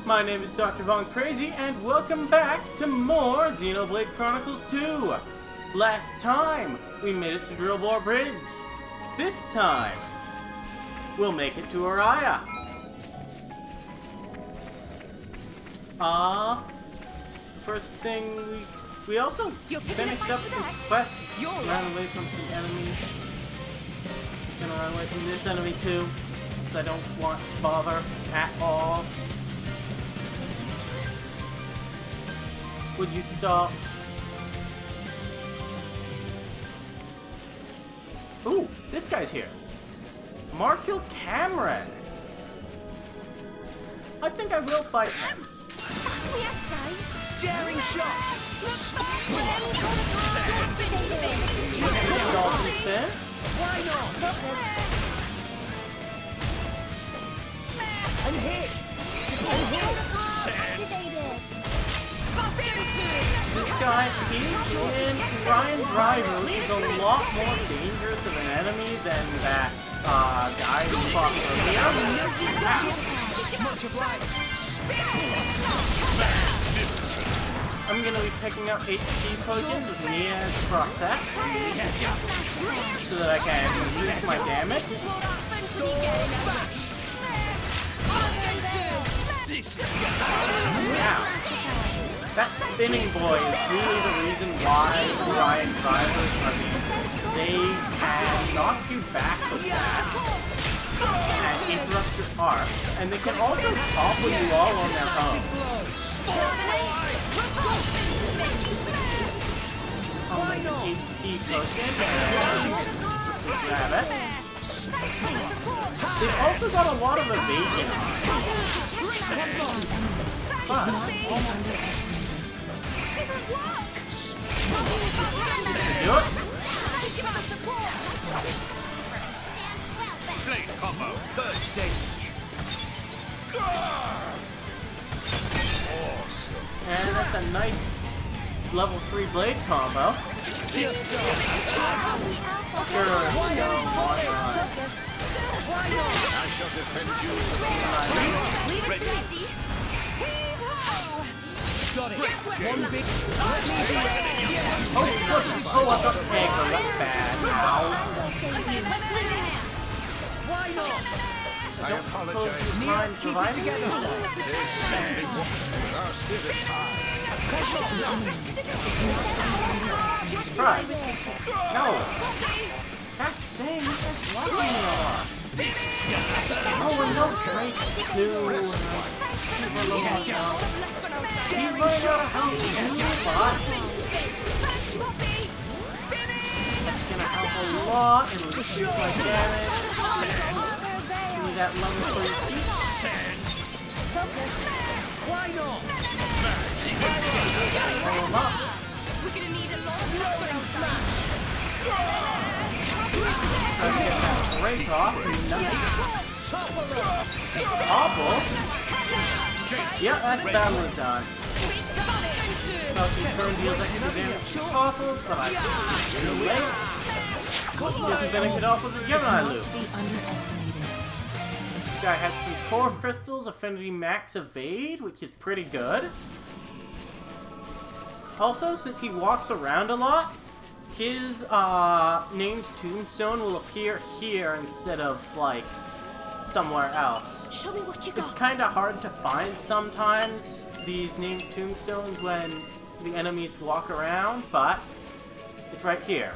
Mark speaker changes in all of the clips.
Speaker 1: My name is Dr. Von Crazy, and welcome back to more Xenoblade Chronicles 2! Last time, we made it to Drillbore Bridge. This time, we'll make it to Araya. The first thing we also finished up some quests, ran away from some enemies. Gonna run away from this enemy too, because I don't want to bother at all. Would you stop? Ooh, this guy's here. Marshall Cameron. I think I will fight him.
Speaker 2: Yeah, guys.
Speaker 3: Daring shots! Why not? And hit!
Speaker 1: This guy, he's in Ryan Driver, which is a lot more dangerous of an enemy than that guy who fought earlier. I'm gonna be picking up HP potions with Nia as Crossette, so that I can reduce my damage. Now, that spinning boy is really the reason why Ryan drivers are dangerous. They can knock you back with that and interrupt your arcs, and they can also topple you all on their own. An HP token and grab it. They've also got a lot of evasion on it. But do it.
Speaker 3: Blade combo, third stage. Awesome.
Speaker 1: And that's a nice level 3 blade combo. Sure,
Speaker 3: I shall defend you.
Speaker 2: Leave it steady.
Speaker 3: Got it. One big.
Speaker 1: Oh, I got aggro. That's bad. Ow.
Speaker 3: Why not?
Speaker 1: I don't suppose you mind providing it? Try. No. Gosh dang, this guy's blocking me a lot. Oh, and no break too. Super low on health. He's running out of health too, but that's gonna help a lot and reduce my damage. Give me that level 3 feet.
Speaker 3: Why not?
Speaker 1: Roll him up.
Speaker 2: We're gonna need a lot of luck and smash.
Speaker 1: Try to get that break off. Nice. Awful. Yep, that's battle is done. Okay, turn deals extra damage to topples, but I too late. Just benefit off with the Gemini loop. This guy had some core crystals, affinity max evade, which is pretty good. Also, since he walks around a lot, his named tombstone will appear here instead of like somewhere else.
Speaker 2: Show me what you got.
Speaker 1: It's kind of hard to find sometimes, these named tombstones, when the enemies walk around, but it's right here.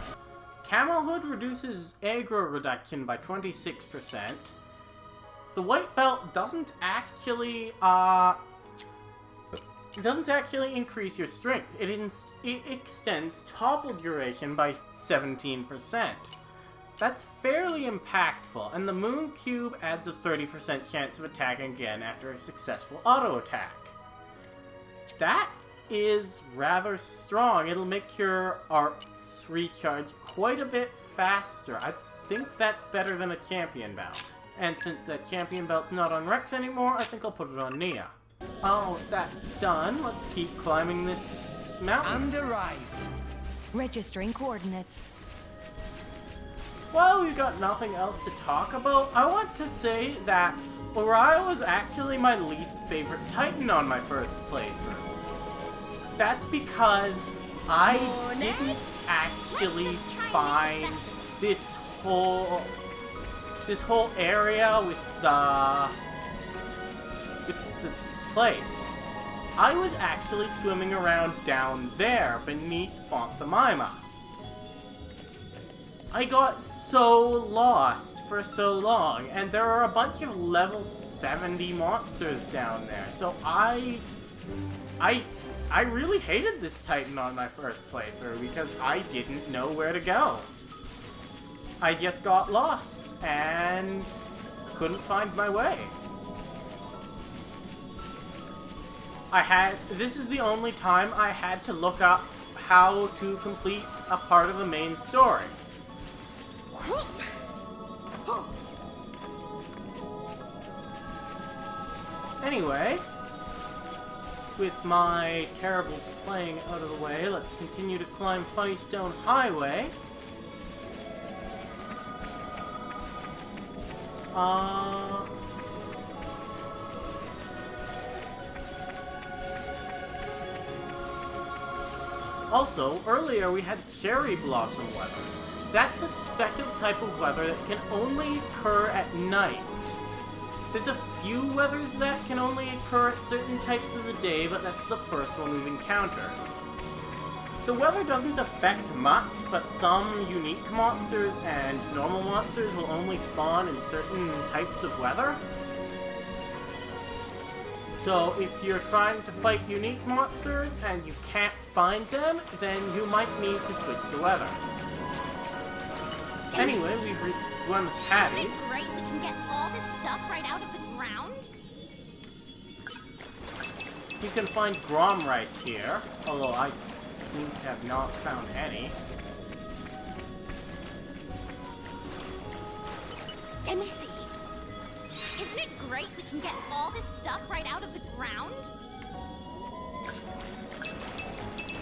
Speaker 1: Camo Hood reduces aggro reduction by 26%. The white belt doesn't actually increase your strength. It extends topple duration by 17%. That's fairly impactful, and the Moon Cube adds a 30% chance of attacking again after a successful auto attack. That is rather strong. It'll make your arts recharge quite a bit faster. I think that's better than a champion belt. And since that champion belt's not on Rex anymore, I think I'll put it on Nia. Oh, with that done, let's keep climbing this mountain.
Speaker 3: And arrived.
Speaker 2: Registering coordinates.
Speaker 1: while we've got nothing else to talk about, I want to say that Uriah was actually my least favorite Titan on my first playthrough. That's because I didn't actually find this whole area with the place. I was actually swimming around down there beneath Fonsa Myma. I got so lost for so long, and there are a bunch of level 70 monsters down there, so I really hated this Titan on my first playthrough because I didn't know where to go. I just got lost and couldn't find my way. This is the only time I had to look up how to complete a part of the main story. Anyway, with my terrible playing out of the way, let's continue to climb Funny Stone Highway. Also, earlier we had cherry blossom weather. That's a special type of weather that can only occur at night. There's a few weathers that can only occur at certain types of the day, but that's the first one we've encountered. The weather doesn't affect much, but some unique monsters and normal monsters will only spawn in certain types of weather. So if you're trying to fight unique monsters and you can't find them, then you might need to switch the weather. Anyway, we've reached one of Patty's.
Speaker 2: Isn't it great we can get all this stuff right out of the ground?
Speaker 1: You can find Grom Rice here, although I seem to have not found any.
Speaker 2: Let me see. Isn't it great we can get all this stuff right out of the ground?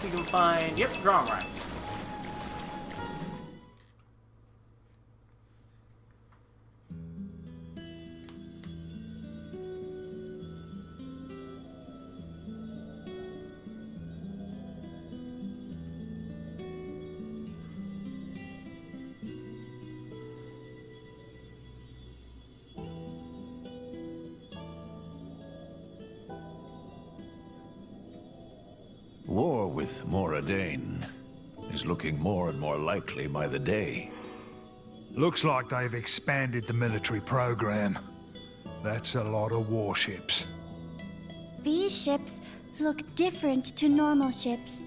Speaker 1: You can find, yep, Grom Rice.
Speaker 4: War with Moradane is looking more and more likely by the day.
Speaker 5: Looks like they've expanded the military program. That's a lot of warships.
Speaker 6: These ships look different to normal ships.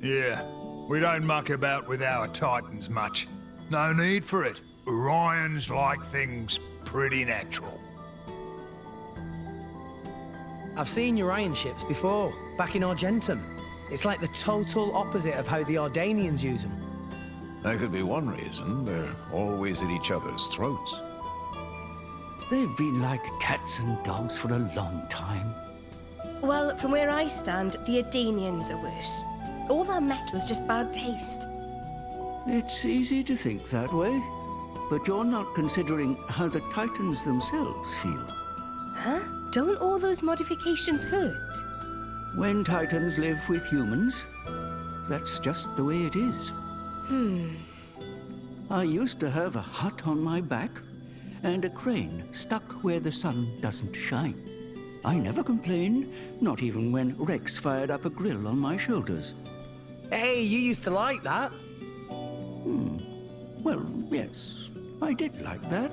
Speaker 5: Yeah, we don't muck about with our Titans much. No need for it. Orions like things pretty natural.
Speaker 3: I've seen Urian ships before, back in Argentum. It's like the total opposite of how the Ardanians use them.
Speaker 4: That could be one reason. They're always at each other's throats.
Speaker 7: They've been like cats and dogs for a long time.
Speaker 8: Well, from where I stand, the Adanians are worse. All that metal's just bad taste.
Speaker 7: It's easy to think that way, but you're not considering how the Titans themselves feel.
Speaker 8: Huh? Don't all those modifications hurt?
Speaker 7: When Titans live with humans, that's just the way it is. I used to have a hut on my back and a crane stuck where the sun doesn't shine. I never complained, not even when Rex fired up a grill on my shoulders.
Speaker 3: Hey, you used to like that.
Speaker 7: Well, yes, I did like that.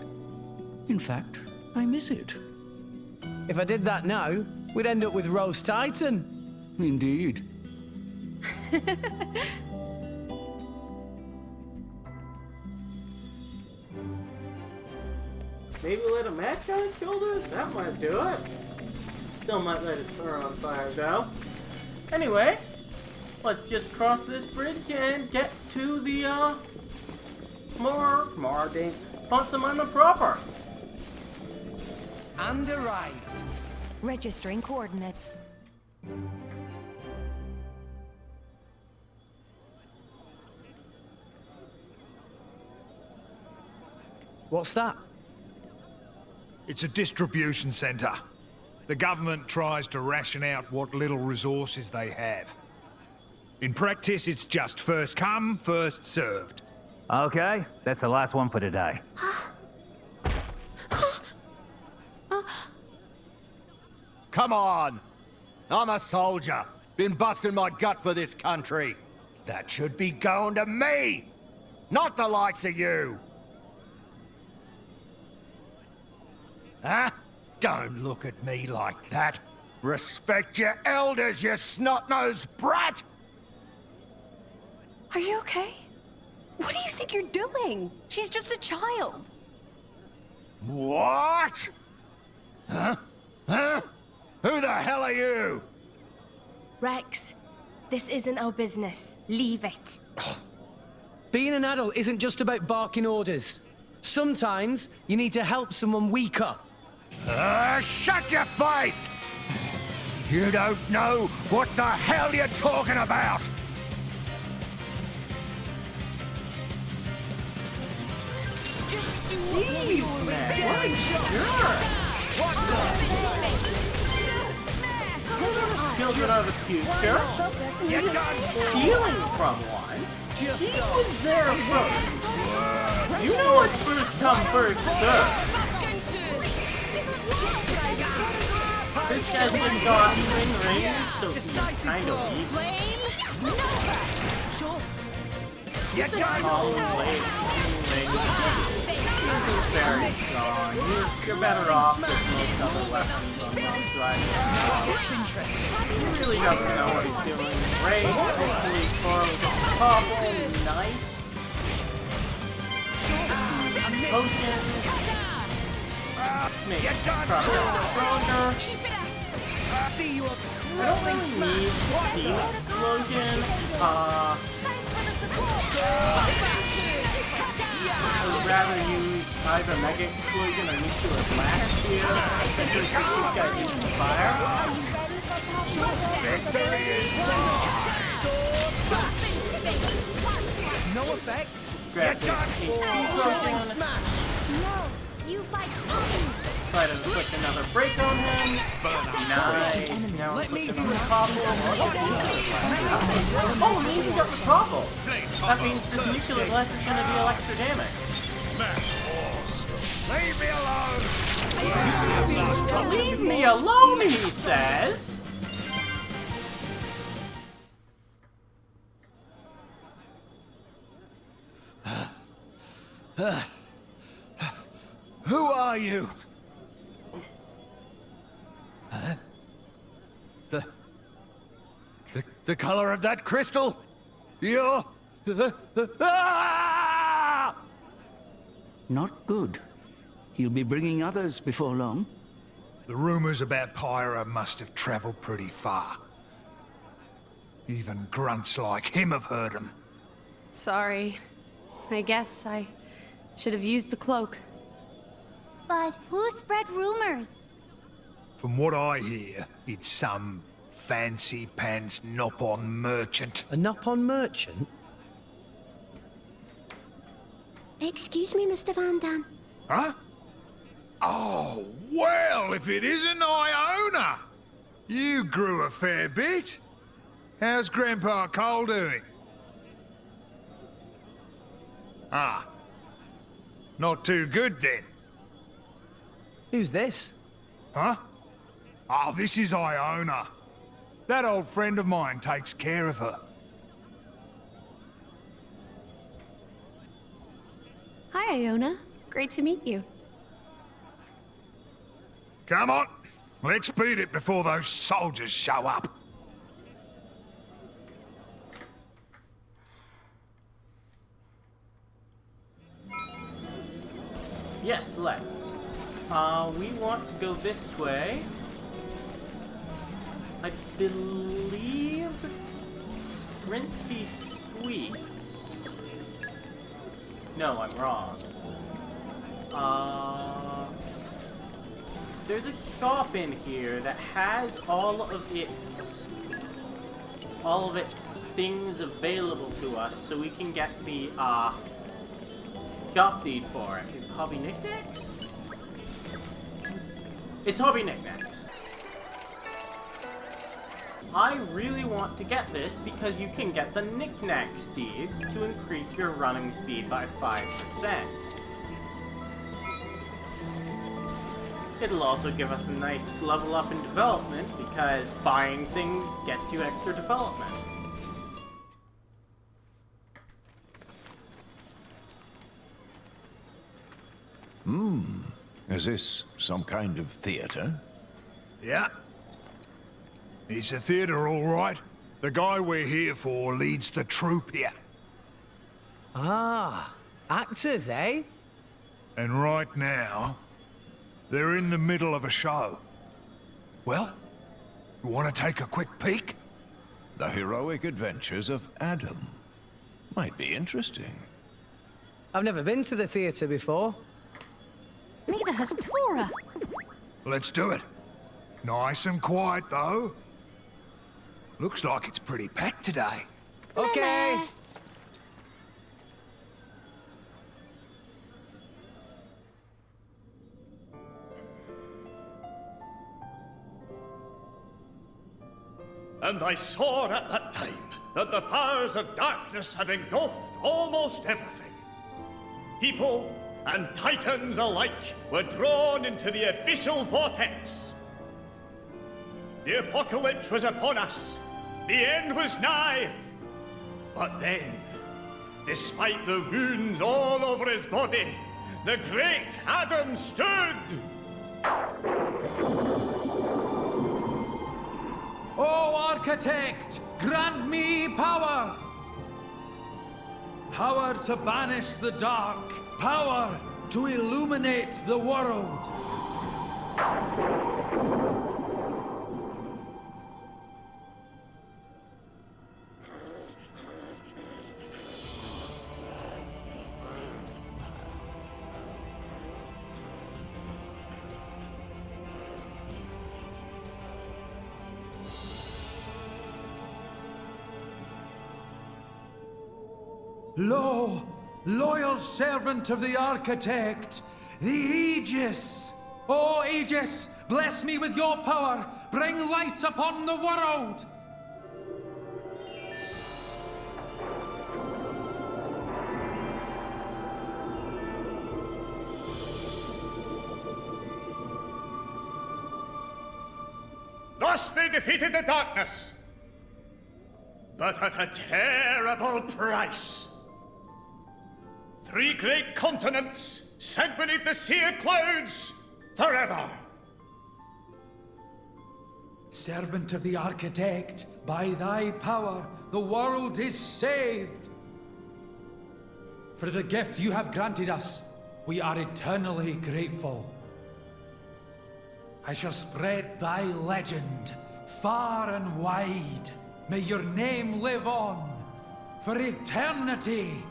Speaker 7: In fact, I miss it.
Speaker 3: If I did that now, we'd end up with Roast Titan.
Speaker 7: Indeed.
Speaker 1: Maybe lit a match on his shoulders? That might do it. Still might light his fur on fire, though. Anyway, let's just cross this bridge and get to the, Fonsa Myma proper.
Speaker 3: And arrived.
Speaker 2: Registering coordinates.
Speaker 3: What's that?
Speaker 5: It's a distribution center. The government tries to ration out what little resources they have. In practice, it's just first come, first served.
Speaker 9: Okay, that's the last one for today.
Speaker 10: Come on! I'm a soldier. Been busting my gut for this country. That should be going to me! Not the likes of you! Huh? Don't look at me like that. Respect your elders, you snot-nosed brat!
Speaker 8: Are you okay? What do you think you're doing? She's just a child.
Speaker 10: What? Huh? Huh? Who the hell are you?
Speaker 8: Rex, this isn't our business. Leave it.
Speaker 3: Being an adult isn't just about barking orders. Sometimes you need to help someone weaker.
Speaker 10: Shut your face! You don't know what the hell you're talking about!
Speaker 8: Just do
Speaker 1: Jeez, man. What a jerk. Children of the future. You're stealing from one. He was there first. You know what's first come, first served. This guy's been got twin rings, so he's kind of weak. Oh, wait. This is very strong. You're better off with most other weapons on driving. He really doesn't know what he's doing. Great. Hopefully Thor will get the topple. Nice. Potions. Make process stronger. I don't really need Steam Explosion. I would rather use either Mega Explosion or Nuclear Blast here. Because these guys using the fire.
Speaker 3: No effect.
Speaker 1: Let's grab this HP token.
Speaker 6: No, you fight others.
Speaker 1: Try to inflict another break on him. Nice. Now inflict another topple. Oh, he even got the topple. That means this nuclear blast is going to deal extra damage.
Speaker 10: Leave me alone!
Speaker 1: Leave me alone, he says.
Speaker 10: Who are you? Huh? The color of that crystal? You're...
Speaker 7: Not good. He'll be bringing others before long.
Speaker 5: The rumors about Pyra must have traveled pretty far. Even grunts like him have heard them.
Speaker 11: Sorry. I guess I should have used the cloak.
Speaker 6: But who spread rumors?
Speaker 5: From what I hear, it's some fancy-pants Nopon merchant.
Speaker 3: A Nopon merchant?
Speaker 6: Excuse me, Mr. Van Dam.
Speaker 5: Huh? Oh, well, if it isn't Iona! You grew a fair bit. How's Grandpa Cole doing? Ah. Not too good, then.
Speaker 3: Who's this?
Speaker 5: Huh? Oh, this is Iona. That old friend of mine takes care of her.
Speaker 11: Hi, Iona. Great to meet you.
Speaker 5: Come on, let's beat it before those soldiers show up.
Speaker 1: Yes, let's. We want to go this way. I believe Sprintsy Sweets. No, I'm wrong. There's a shop in here that has all of its things available to us, so we can get the shop need for it? Is it Hobby Knickknacks? It's Hobby Knickknacks. I really want to get this because you can get the Knickknack steeds to increase your running speed by 5%. It'll also give us a nice level up in development because buying things gets you extra development.
Speaker 4: Is this some kind of theater?
Speaker 5: Yeah. It's a theater, all right. The guy we're here for leads the troupe here.
Speaker 3: Ah, actors, eh?
Speaker 5: And right now, they're in the middle of a show. Well, you want to take a quick peek?
Speaker 4: The heroic adventures of Adam. Might be interesting.
Speaker 3: I've never been to the theatre before.
Speaker 6: Neither has Tora.
Speaker 5: Let's do it. Nice and quiet, though. Looks like it's pretty packed today.
Speaker 3: Okay.
Speaker 12: And I saw at that time that the powers of darkness had engulfed almost everything. People and titans alike were drawn into the abyssal vortex. The apocalypse was upon us. The end was nigh. But then, despite the wounds all over his body, the great Adam stood.
Speaker 13: O Architect, grant me power! Power to banish the dark, power to illuminate the world. Lo, loyal servant of the Architect, the Aegis! O Aegis, bless me with your power! Bring light upon the world!
Speaker 12: Thus they defeated the darkness, but at a terrible price. 3 great continents sank beneath the sea of clouds forever.
Speaker 13: Servant of the Architect, by thy power, the world is saved. For the gift you have granted us, we are eternally grateful. I shall spread thy legend far and wide. May your name live on for eternity.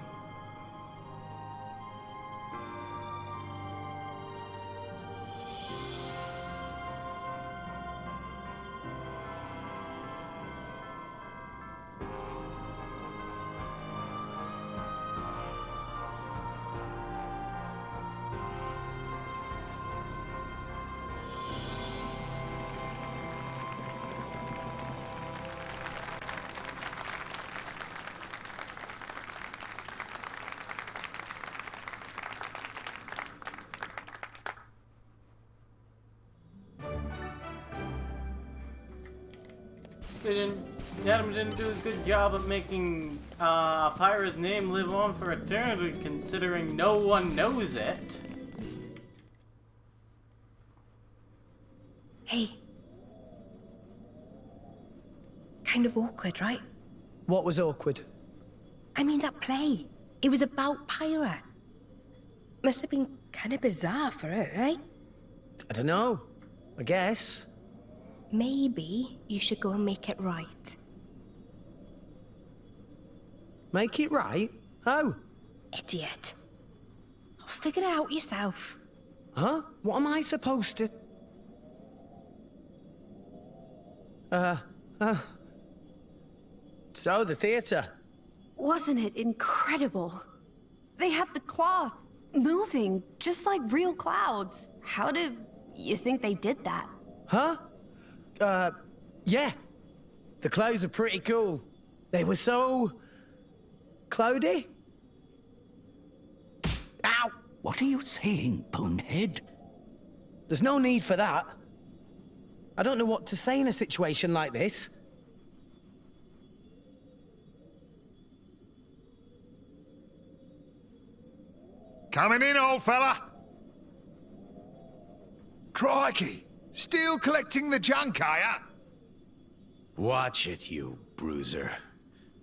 Speaker 1: Adam didn't do a good job of making Pyra's name live on for eternity, considering no one knows it.
Speaker 8: Hey. Kind of awkward, right?
Speaker 3: What was awkward?
Speaker 8: I mean, that play. It was about Pyra. Must have been kind of bizarre for her, eh?
Speaker 3: I don't know. I guess.
Speaker 8: Maybe you should go and make it right.
Speaker 3: Make it right? How?
Speaker 8: Idiot. Figure it out yourself.
Speaker 3: Huh? What am I supposed to... So, the theatre.
Speaker 11: Wasn't it incredible? They had the cloth, moving, just like real clouds. How do you think they did that?
Speaker 3: Huh? Yeah. The clothes are pretty cool. They were so... cloudy?
Speaker 7: Ow! What are you saying, bonehead?
Speaker 3: There's no need for that. I don't know what to say in a situation like this.
Speaker 5: Coming in, old fella. Crikey! Still collecting the junk, are ya?
Speaker 14: Watch it, you bruiser.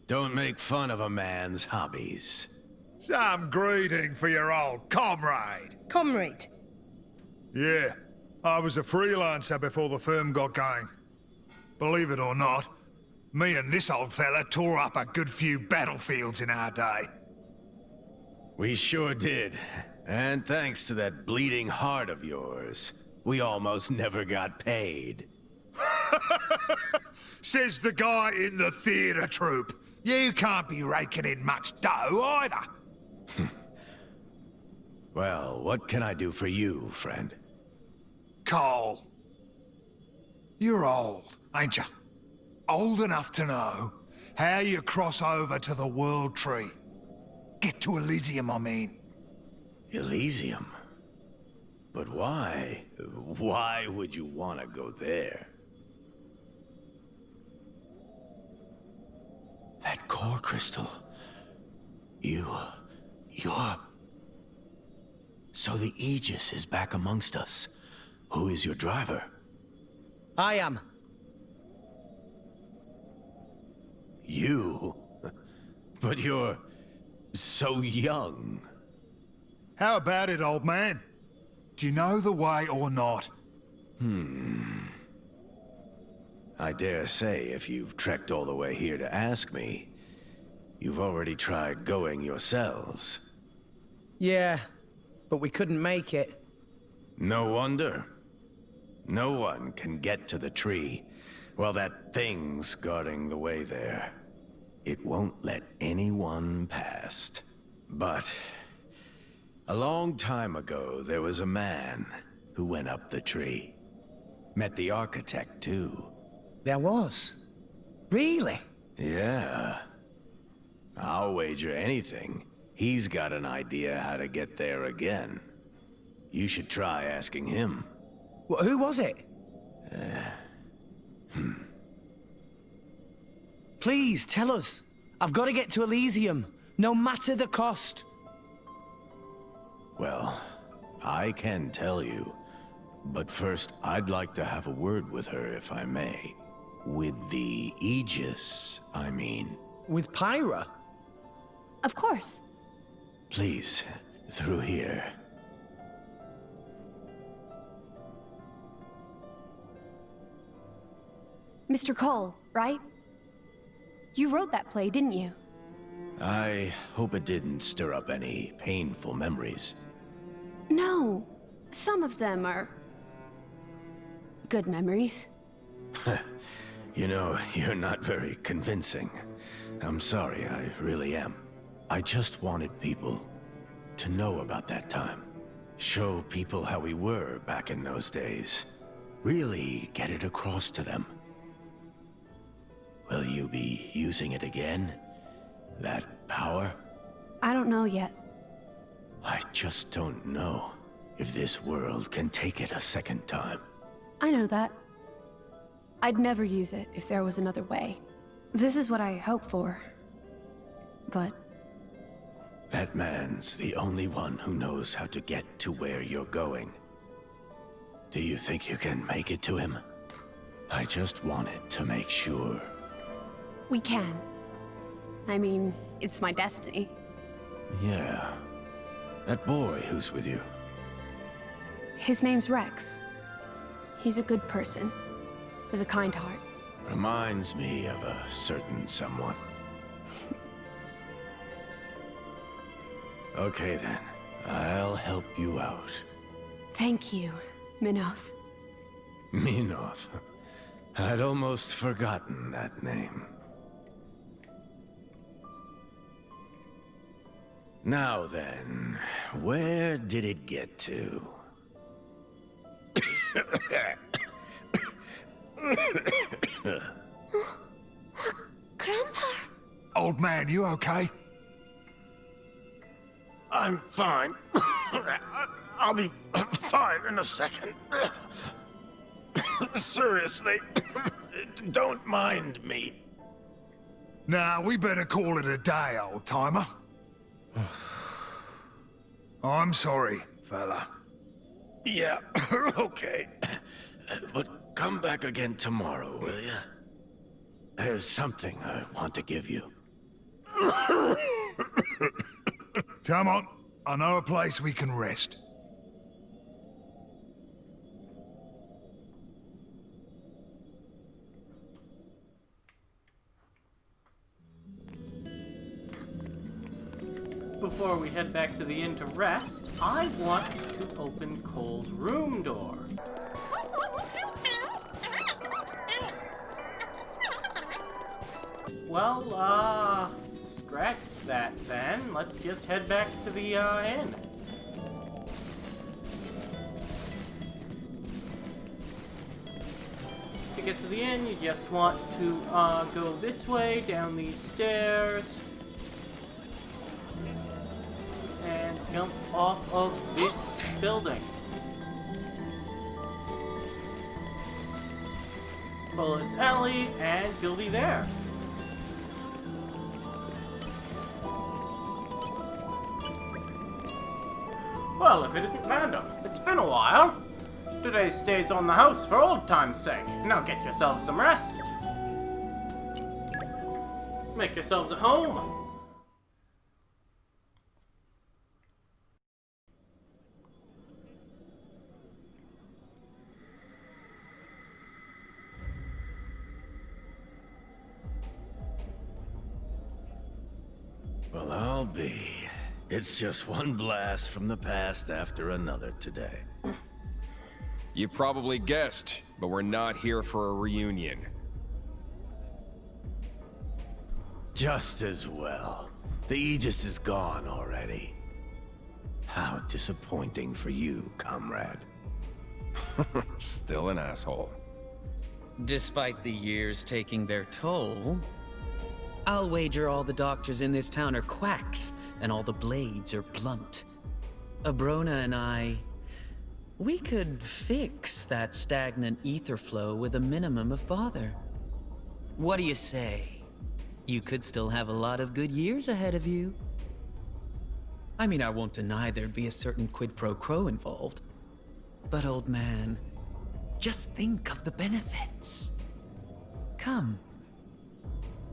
Speaker 14: Don't make fun of a man's hobbies.
Speaker 5: Some greeting for your old comrade.
Speaker 8: Comrade?
Speaker 5: Yeah, I was a freelancer before the firm got going. Believe it or not, me and this old fella tore up a good few battlefields in our day.
Speaker 14: We sure did. And thanks to that bleeding heart of yours, we almost never got paid.
Speaker 5: Says the guy in the theatre troupe. You can't be raking in much dough either.
Speaker 14: Well, what can I do for you, friend?
Speaker 5: Cole. You're old, ain't you? Old enough to know how you cross over to the World Tree. Get to Elysium, I mean.
Speaker 14: Elysium? But why? Why would you want to go there? That core crystal. You're... So the Aegis is back amongst us. Who is your driver?
Speaker 3: I am.
Speaker 14: You? But you're... so young.
Speaker 5: How about it, old man? Do you know the way or not?
Speaker 14: I dare say if you've trekked all the way here to ask me, you've already tried going yourselves.
Speaker 3: Yeah, but we couldn't make it.
Speaker 14: No wonder. No one can get to the tree while that thing's guarding the way there. It won't let anyone past. But a long time ago, there was a man who went up the tree. Met the architect, too.
Speaker 3: There was? Really?
Speaker 14: Yeah. I'll wager anything he's got an idea how to get there again. You should try asking him.
Speaker 3: Well, who was it? Please, tell us. I've got to get to Elysium, no matter the cost.
Speaker 14: Well, I can tell you. But first, I'd like to have a word with her, if I may. With the Aegis, I mean.
Speaker 3: With Pyra?
Speaker 11: Of course.
Speaker 14: Please, through here.
Speaker 11: Mr. Cole, right? You wrote that play, didn't you?
Speaker 14: I hope it didn't stir up any painful memories.
Speaker 11: No. Some of them are... good memories.
Speaker 14: You know, you're not very convincing. I'm sorry, I really am. I just wanted people to know about that time. Show people how we were back in those days. Really get it across to them. Will you be using it again? That power?
Speaker 11: I don't know yet.
Speaker 14: I just don't know if this world can take it a second time.
Speaker 11: I know that. I'd never use it if there was another way. This is what I hope for. But...
Speaker 14: that man's the only one who knows how to get to where you're going. Do you think you can make it to him? I just wanted to make sure.
Speaker 11: we can. I mean, it's my destiny.
Speaker 14: Yeah. That boy who's with you.
Speaker 11: His name's Rex. He's a good person, with a kind heart.
Speaker 14: Reminds me of a certain someone. Okay then, I'll help you out.
Speaker 11: Thank you, Minoth.
Speaker 14: Minoth. I'd almost forgotten that name. Now then, where did it get to?
Speaker 6: Grandpa!
Speaker 5: Old man, you okay?
Speaker 14: I'm fine. I'll be fine in a second. Seriously, don't mind me.
Speaker 5: Nah, we better call it a day, old-timer. I'm sorry, fella.
Speaker 14: Yeah, okay. But come back again tomorrow, will you? There's something I want to give you.
Speaker 5: Come on. I know a place we can rest.
Speaker 1: Before we head back to the inn to rest, I want to open Cole's room door. Well, scratch that then. Let's just head back to the inn. To get to the inn, you just want to go this way, down these stairs, and jump off of this building. Follow this alley, and you'll be there. Well, if it isn't Panda, it's been a while. Today stays on the house for old time's sake. Now get yourselves some rest. Make yourselves at home.
Speaker 14: Well, I'll be. It's just one blast from the past after another today.
Speaker 15: You probably guessed, but we're not here for a reunion.
Speaker 14: Just as well. The Aegis is gone already. How disappointing for you, comrade.
Speaker 15: Still an asshole.
Speaker 16: Despite the years taking their toll, I'll wager all the doctors in this town are quacks, and all the blades are blunt. Abrona and I, we could fix that stagnant ether flow with a minimum of bother. What do you say? You could still have a lot of good years ahead of you. I mean, I won't deny there'd be a certain quid pro quo involved. But old man, just think of the benefits. Come.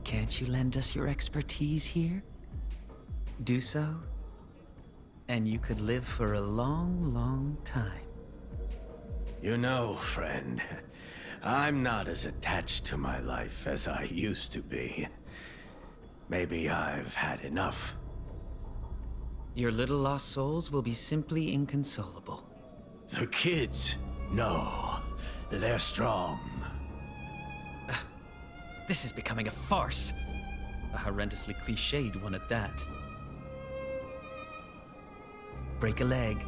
Speaker 16: Can't you lend us your expertise here? Do so, and you could live for a long, long time.
Speaker 14: You know, friend, I'm not as attached to my life as I used to be. Maybe I've had enough.
Speaker 16: Your little lost souls will be simply inconsolable.
Speaker 14: The kids, no, they're strong.
Speaker 16: This is becoming a farce. A horrendously cliched one at that. Break a leg.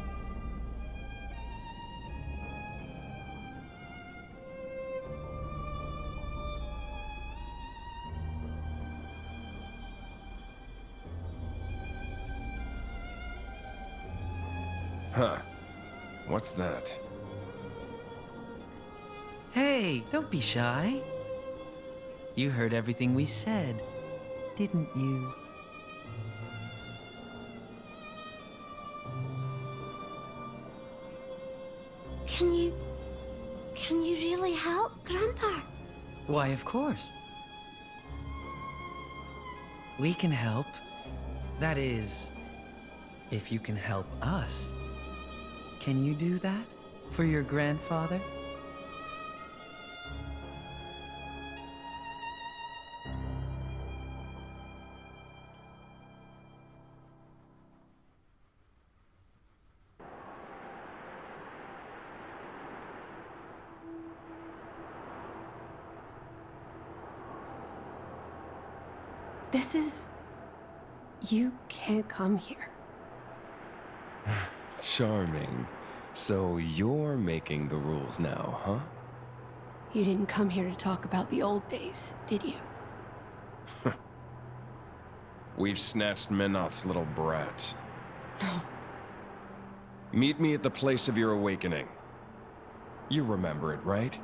Speaker 15: Huh. What's that?
Speaker 16: Hey, don't be shy. You heard everything we said, didn't you?
Speaker 6: Can you really help, Grandpa?
Speaker 16: Why, of course. We can help. That is, if you can help us. Can you do that for your grandfather?
Speaker 11: This is... You can't come here.
Speaker 15: Charming. So you're making the rules now, huh?
Speaker 11: You didn't come here to talk about the old days, did you?
Speaker 15: We've snatched Menoth's little brats.
Speaker 11: No.
Speaker 15: Meet me at the place of your awakening. You remember it, right?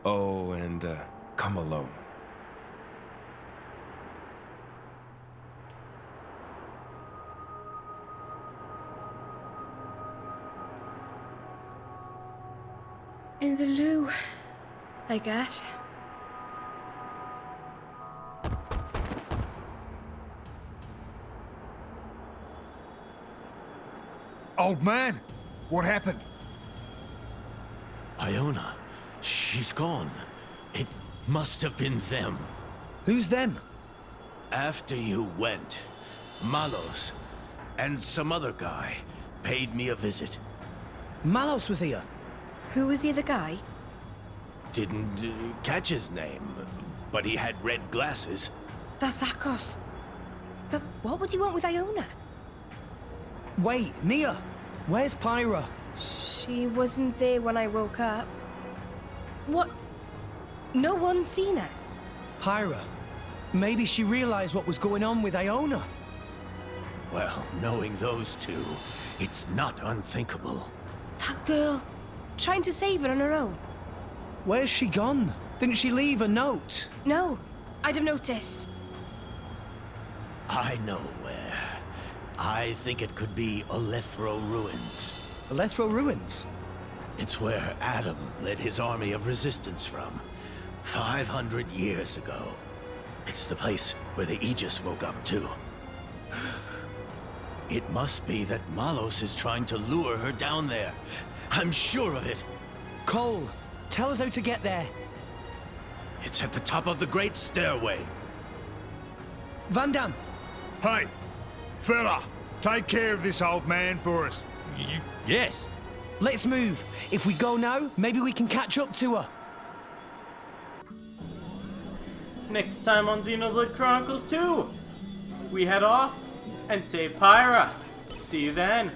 Speaker 15: Oh, and come alone.
Speaker 8: In the loo, I guess.
Speaker 5: Old man, what happened?
Speaker 14: Iona, she's gone. It must have been them.
Speaker 3: Who's them?
Speaker 14: After you went, Malos and some other guy paid me a visit.
Speaker 3: Malos was here.
Speaker 8: Who was the other guy?
Speaker 14: Didn't catch his name, but he had red glasses.
Speaker 8: That's Akos. But what would you want with Iona?
Speaker 3: Wait, Nia, where's Pyra?
Speaker 8: She wasn't there when I woke up. What? No one's seen her?
Speaker 3: Pyra. Maybe she realized what was going on with Iona.
Speaker 14: Well, knowing those two, it's not unthinkable.
Speaker 8: That girl, trying to save her on her own.
Speaker 3: Where's she gone? Didn't she leave a note?
Speaker 8: No, I'd have noticed.
Speaker 14: I know where. I think it could be Olethro Ruins.
Speaker 3: Olethro Ruins?
Speaker 14: It's where Adam led his army of resistance from, 500 years ago. It's the place where the Aegis woke up too. It must be that Malos is trying to lure her down there. I'm sure of it.
Speaker 3: Cole, tell us how to get there.
Speaker 14: It's at the top of the Great Stairway.
Speaker 3: Van Damme.
Speaker 5: Hey, fella, take care of this old man for us.
Speaker 3: Yes. Let's move. If we go now, maybe we can catch up to her.
Speaker 1: Next time on Xenoblade Chronicles 2, we head off and save Pyra. See you then.